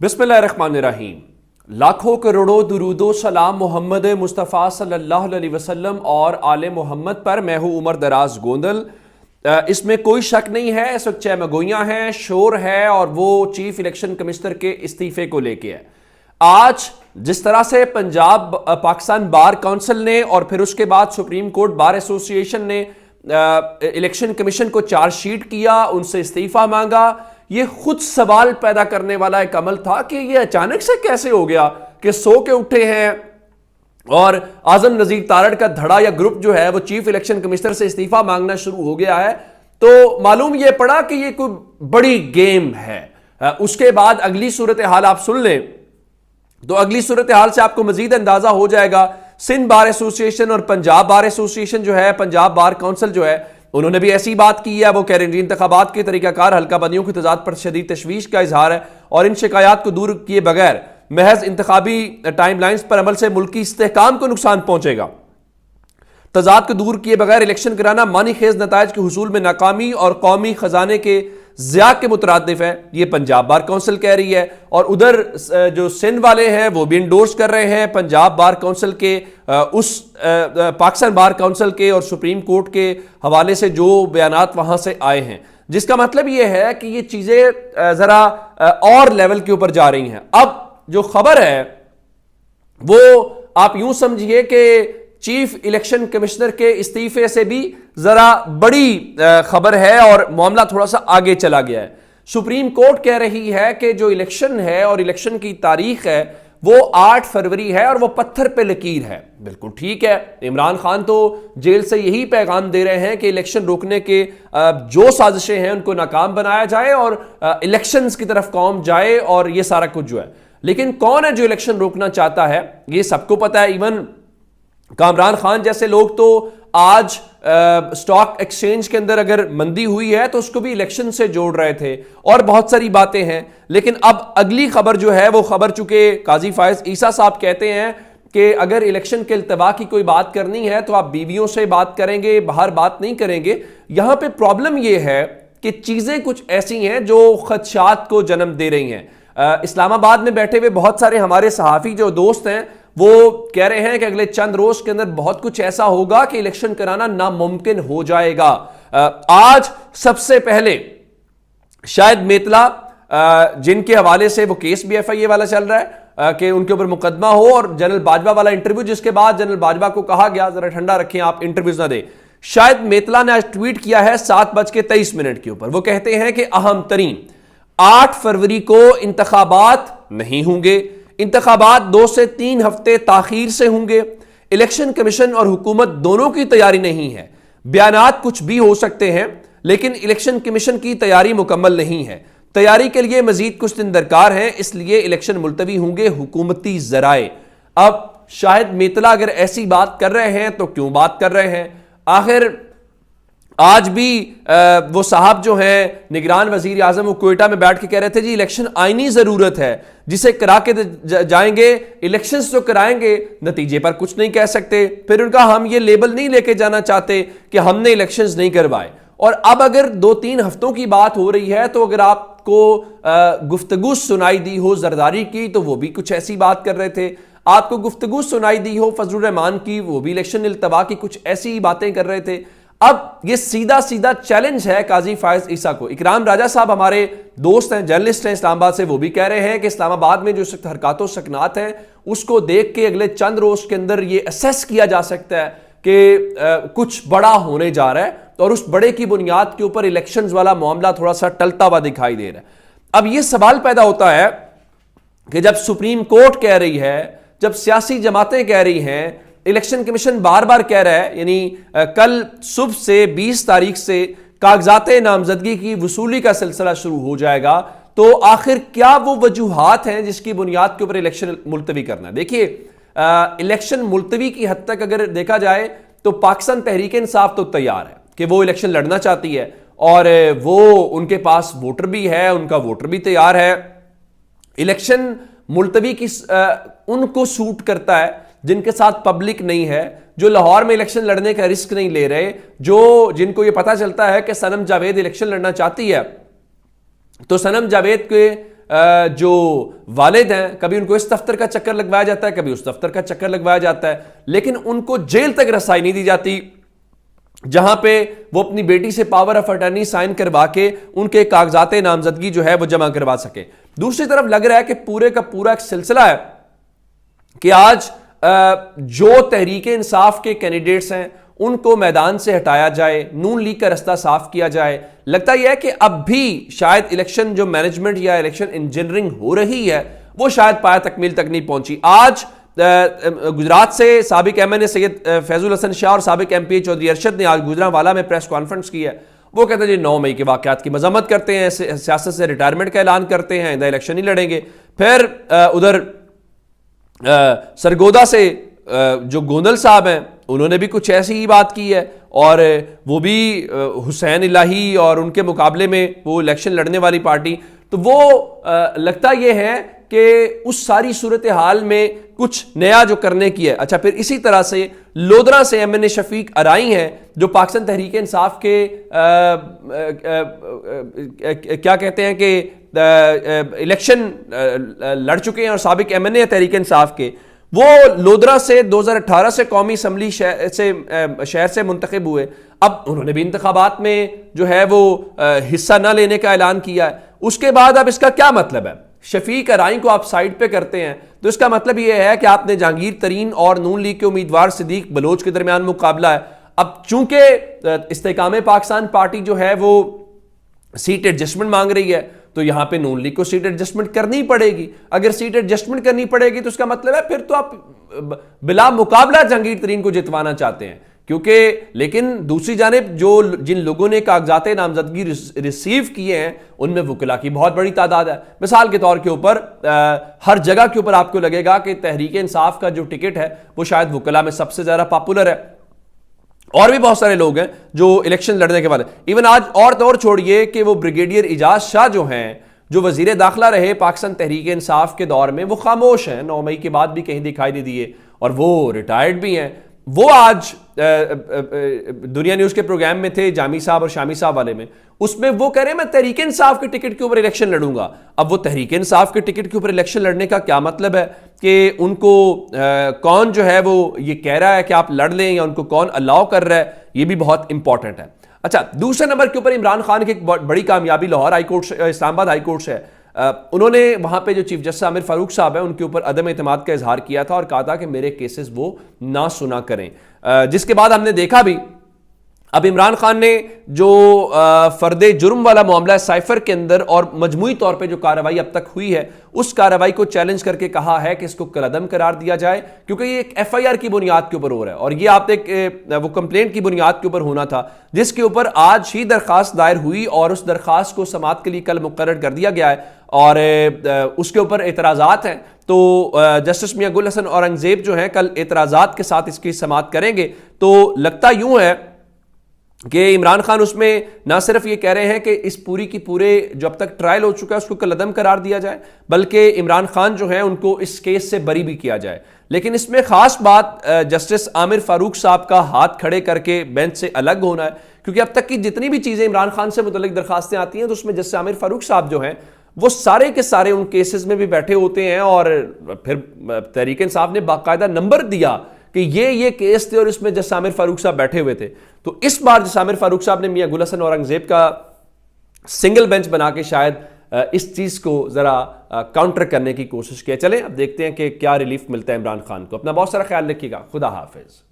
बिस्मिल्लाहिर्रहमानिर्रहीम। लाखों करोड़ों दुरूदो सलाम मोहम्मद मुस्तफ़ा सल्लल्लाहु अलैहि वसल्लम और आले मोहम्मद पर। मैं हूँ उमर दराज गोंदल। इसमें कोई शक नहीं है, इस वक्त चहमगोइयाँ हैं, शोर है और वो चीफ इलेक्शन कमिश्नर के इस्तीफे को लेके है। आज जिस तरह से पंजाब पाकिस्तान बार काउंसिल ने और फिर उसके बाद सुप्रीम कोर्ट बार एसोसिएशन ने इलेक्शन कमीशन को चार्जशीट किया, उनसे इस्तीफा मांगा, ये खुद सवाल पैदा करने वाला एक अमल था कि ये अचानक से कैसे हो गया कि सो के उठे हैं और आजम नजीर तारड़ का धड़ा या ग्रुप जो है वो चीफ इलेक्शन कमिश्नर से इस्तीफा मांगना शुरू हो गया है। तो मालूम ये पड़ा कि ये कोई बड़ी गेम है। उसके बाद अगली सूरत हाल आप सुन लें तो अगली सूरत हाल से आपको मजीद अंदाजा हो जाएगा। सिंध बार एसोसिएशन और पंजाब बार एसोसिएशन जो है, पंजाब बार काउंसिल जो है, उन्होंने भी ऐसी बात की है। वो कह रहे हैं इंतखाबात के तरीकाकार हल्का बंदियों की तजाद पर शदीद तशवीश का इजहार है और इन शिकायत को दूर किए बगैर महज इंतखाबी टाइमलाइंस पर अमल से मुल्क की इस्तेहकाम को नुकसान पहुंचेगा। तजाद को दूर किए बगैर इलेक्शन कराना मानी खेज नतायज के हुसूल में नाकामी और कौमी खजाने के ज़िया के मुतरादिफ है, ये पंजाब बार काउंसिल कह रही है। और उधर जो सिंध वाले हैं वो भी इंडोर्स कर रहे हैं पंजाब बार काउंसिल के उस पाकिस्तान बार काउंसिल के और सुप्रीम कोर्ट के हवाले से जो बयानात वहां से आए हैं, जिसका मतलब ये है कि ये चीजें जरा और लेवल के ऊपर जा रही हैं। अब जो खबर है वो आप यूं समझिए कि चीफ इलेक्शन कमिश्नर के इस्तीफे से भी जरा बड़ी खबर है और मामला थोड़ा सा आगे चला गया है। सुप्रीम कोर्ट कह रही है कि जो इलेक्शन है और इलेक्शन की तारीख है वो 8 फरवरी है और वो पत्थर पे लकीर है। बिल्कुल ठीक है, इमरान खान तो जेल से यही पैगाम दे रहे हैं कि इलेक्शन रोकने के जो साजिशें हैं उनको नाकाम बनाया जाए और इलेक्शंस की तरफ कौम जाए और ये सारा कुछ जो है। लेकिन कौन है जो इलेक्शन रोकना चाहता है ये सबको पता है। इवन कामरान खान जैसे लोग तो आज स्टॉक एक्सचेंज के अंदर अगर मंदी हुई है तो उसको भी इलेक्शन से जोड़ रहे थे और बहुत सारी बातें हैं। लेकिन अब अगली खबर जो है वो खबर, चूंकि काजी फायज ईसा साहब कहते हैं कि अगर इलेक्शन के इल्तवा की कोई बात करनी है तो आप बीवियों से बात करेंगे, बाहर बात नहीं करेंगे। यहां पे प्रॉब्लम ये है कि चीजें कुछ ऐसी हैं जो खदशात को जन्म दे रही हैं। इस्लामाबाद में बैठे हुए बहुत सारे हमारे सहाफी जो दोस्त हैं वो कह रहे हैं कि अगले चंद रोज के अंदर बहुत कुछ ऐसा होगा कि इलेक्शन कराना नामुमकिन हो जाएगा। आज सबसे पहले शायद मेतला जिनके हवाले से वो केस भी FIA वाला चल रहा है कि उनके ऊपर मुकदमा हो, और जनरल बाजवा वाला इंटरव्यू जिसके बाद जनरल बाजवा को कहा गया जरा ठंडा रखें, आप इंटरव्यूज ना दें। शायद मेतला ने आज ट्वीट किया है 7:23 के ऊपर। वो कहते हैं कि अहम तरीन 8 फरवरी को इंतखाबात नहीं होंगे, इंतखाबात 2 से 3 हफ्ते ताखीर से होंगे। इलेक्शन कमीशन और हुकूमत दोनों की तैयारी नहीं है। बयानात कुछ भी हो सकते हैं लेकिन इलेक्शन कमीशन की तैयारी मुकम्मल नहीं है। तैयारी के लिए मजीद कुछ दिन दरकार हैं, इसलिए इलेक्शन मुलतवी होंगे हुकूमती जराए। अब शायद मेतला अगर ऐसी बात कर रहे हैं तो क्यों बात कर रहे हैं? आखिर आज भी वो साहब जो हैं निगरान वजीर आजम, वो कोयटा में बैठ के कह रहे थे जी इलेक्शन आईनी जरूरत है जिसे करा के जाएंगे, इलेक्शंस जो कराएंगे नतीजे पर कुछ नहीं कह सकते। फिर उनका हम ये लेबल नहीं लेके जाना चाहते कि हमने इलेक्शंस नहीं करवाए। और अब अगर 2-3 हफ्तों की बात हो रही है तो अगर आपको गुफ्तगू सुनाई दी हो जरदारी की तो वो भी कुछ ऐसी बात कर रहे थे। आपको गुफ्तगू सुनाई दी हो फजलुर रहमान की, वो भी इलेक्शन इल्तवा की कुछ ऐसी बातें कर रहे थे। अब ये सीधा सीधा चैलेंज है काजी फायज ईसा को। इकराम राजा साहब हमारे दोस्त हैं, जर्नलिस्ट हैं इस्लामाबाद से, वो भी कह रहे हैं कि इस्लामाबाद में जो हरकत सकनात हैं उसको देख के अगले चंद रोज के अंदर ये असेस किया जा सकता है कि कुछ बड़ा होने जा रहा है और उस बड़े की बुनियाद के ऊपर इलेक्शंस वाला मामला थोड़ा सा टलता हुआ दिखाई दे रहा है। अब ये सवाल पैदा होता है कि जब सुप्रीम कोर्ट कह रही है, जब सियासी जमातें कह रही हैं, इलेक्शन कमीशन बार बार कह रहा है, यानी कल सुबह से 20 तारीख से कागजात नामजदगी की वसूली का सिलसिला शुरू हो जाएगा, तो आखिर क्या वो वजूहात हैं जिसकी बुनियाद के ऊपर इलेक्शन मुलतवी करना है? देखिए इलेक्शन मुलतवी की हद तक अगर देखा जाए तो पाकिस्तान तहरीक इंसाफ तो तैयार है कि वो इलेक्शन लड़ना चाहती है और वो उनके पास वोटर भी है, उनका वोटर भी तैयार है। इलेक्शन मुलतवी की उनको सूट करता है जिनके साथ पब्लिक नहीं है, जो लाहौर में इलेक्शन लड़ने का रिस्क नहीं ले रहे, जिनको ये पता चलता है कि सनम जावेद इलेक्शन लड़ना चाहती है तो सनम जावेद के जो वालिद हैं, कभी उनको इस दफ्तर का चक्कर लगवाया जाता है, कभी उस दफ्तर का चक्कर लगवाया जाता है, लेकिन उनको जेल तक रसाई नहीं दी जाती जहां पे वो अपनी बेटी से पावर ऑफ अटर्नी साइन करवा के उनके कागजात नामजदगी जो है वो जमा करवा सके। दूसरी तरफ लग रहा है कि पूरे का पूरा एक सिलसिला है कि आज जो तहरीक इंसाफ के कैंडिडेट्स हैं उनको मैदान से हटाया जाए, नून लीग का रास्ता साफ किया जाए। लगता यह है कि अब भी शायद इलेक्शन जो मैनेजमेंट या इलेक्शन इंजीनियरिंग हो रही है वो शायद पाया तकमील तक नहीं पहुंची। आज गुजरात से साबिक एमएनए सैयद फैजुल हसन शाह और साबिक एमपी चौधरी अरशद ने आज गुजरांवाला में प्रेस कॉन्फ्रेंस की है। वो कहते हैं जी 9 मई के वाकयात की मजम्मत करते हैं, सियासत से रिटायरमेंट का ऐलान करते हैं, आइंदा इलेक्शन ही लड़ेंगे। फिर उधर सरगोदा से जो गोंदल साहब हैं उन्होंने भी कुछ ऐसी ही बात की है और वो भी हुसैन इलाही और उनके मुकाबले में वो इलेक्शन लड़ने वाली पार्टी। तो वो लगता ये है कि उस सारी सूरत हाल में कुछ नया जो करने की है। अच्छा, फिर इसी तरह से लोधरा से एमएनए शफीक अराई हैं जो पाकिस्तान तहरीक इंसाफ के क्या कहते हैं कि इलेक्शन लड़ चुके हैं और साबिक एमएनए तहरीक इंसाफ के, वो लोधरा से 2018 से कौमी असम्बली शहर से मुंतखब हुए। अब उन्होंने भी इंतखाबात में जो है वो हिस्सा न लेने का ऐलान किया है। उसके बाद अब इसका क्या मतलब है? शफीक अराई को आप साइड पे करते हैं तो इसका मतलब यह है कि आपने जहांगीर तरीन और नून लीग के उम्मीदवार सिद्दीक बलोच के दरमियान मुकाबला है। अब चूंकि इस्तेकाम पाकिस्तान पार्टी जो है वो सीट एडजस्टमेंट मांग रही है तो यहां पे नून लीग को सीट एडजस्टमेंट करनी पड़ेगी। अगर सीट एडजस्टमेंट करनी पड़ेगी तो इसका मतलब है फिर तो आप बिला मुकाबला जहांगीर तरीन को जितवाना चाहते हैं, क्योंकि लेकिन दूसरी जानिब जो जिन लोगों ने कागजात नामजदगी रिसीव किए हैं उनमें वकला की बहुत बड़ी तादाद है। मिसाल के तौर के ऊपर हर जगह के ऊपर आपको लगेगा कि तहरीक इंसाफ का जो टिकट है वो शायद वकला में सबसे ज्यादा पॉपुलर है। और भी बहुत सारे लोग हैं जो इलेक्शन लड़ने के बाद, इवन आज और दौर छोड़िए कि वो ब्रिगेडियर इजाज शाह जो हैं, जो वजीर दाखिला रहे पाकिस्तान तहरीक इंसाफ के दौर में, वो खामोश हैं, 9 मई के बाद भी कहीं दिखाई नहीं दिए और वो रिटायर्ड भी हैं। वो आज दुनिया न्यूज के प्रोग्राम में थे, जामी साहब और शामी साहब वाले में, उसमें वो कह रहे हैं मैं तहरीक इंसाफ के टिकट के ऊपर इलेक्शन लड़ूंगा। अब वो तहरीक इंसाफ के टिकट के ऊपर इलेक्शन लड़ने का क्या मतलब है कि उनको कौन जो है वो ये कह रहा है कि आप लड़ लें या उनको कौन अलाउ कर रहा है, ये भी बहुत इंपॉर्टेंट है। अच्छा, दूसरे नंबर के ऊपर इमरान खान की एक बड़ी कामयाबी लाहौर हाईकोर्ट से, इस्लामाबाद हाईकोर्ट से है। उन्होंने वहां पे जो चीफ जस्टिस आमिर फारूक साहब हैं उनके ऊपर अदम एतमाद का इजहार किया था और कहा था कि मेरे केसेस वो ना सुना करें, जिसके बाद हमने देखा भी अब इमरान खान ने जो फर्दे जुर्म वाला मामला है साइफर के अंदर और मजमूई तौर पे जो कार्रवाई अब तक हुई है उस कार्रवाई को चैलेंज करके कहा है कि इसको कलअदम करार दिया जाए, क्योंकि ये एक एफआईआर की बुनियाद के ऊपर हो रहा है और ये आप एक वो कंप्लेंट की बुनियाद के ऊपर होना था, जिसके ऊपर आज ही दरखास्त दायर हुई और उस दरखास्त को समाअत के लिए कल मुकर्रर कर दिया गया है और उसके ऊपर एतराज़ात हैं। तो जस्टिस मियां गुल हसन औरंगजेब जो हैं कल एतराज़ात के साथ इसकी समाअत करेंगे। तो लगता यूं है कि इमरान खान उसमें ना सिर्फ ये कह रहे हैं कि इस पूरी की पूरे जो अब तक ट्रायल हो चुका है उसको कलअदम करार दिया जाए, बल्कि इमरान खान जो है उनको इस केस से बरी भी किया जाए। लेकिन इसमें खास बात जस्टिस आमिर फारूक साहब का हाथ खड़े करके बेंच से अलग होना है, क्योंकि अब तक की जितनी भी चीजें इमरान खान से मुतल्लिक दरखास्तें आती हैं तो उसमें जस्टिस आमिर फारूक साहब जो हैं वो सारे के सारे उन केसेस में भी बैठे होते हैं और फिर तहरीक इंसाफ ने बाकायदा नंबर दिया कि ये केस थे और इसमें जस्टिस आमिर फारूक साहब बैठे हुए थे। तो इस बार जस्टिस आमिर फारूक साहब ने मियां गुल हसन औरंगजेब का सिंगल बेंच बना के शायद इस चीज को जरा काउंटर करने की कोशिश की। चलें अब देखते हैं कि क्या रिलीफ मिलता है इमरान खान को। अपना बहुत सारा ख्याल रखिएगा। खुदा हाफिज।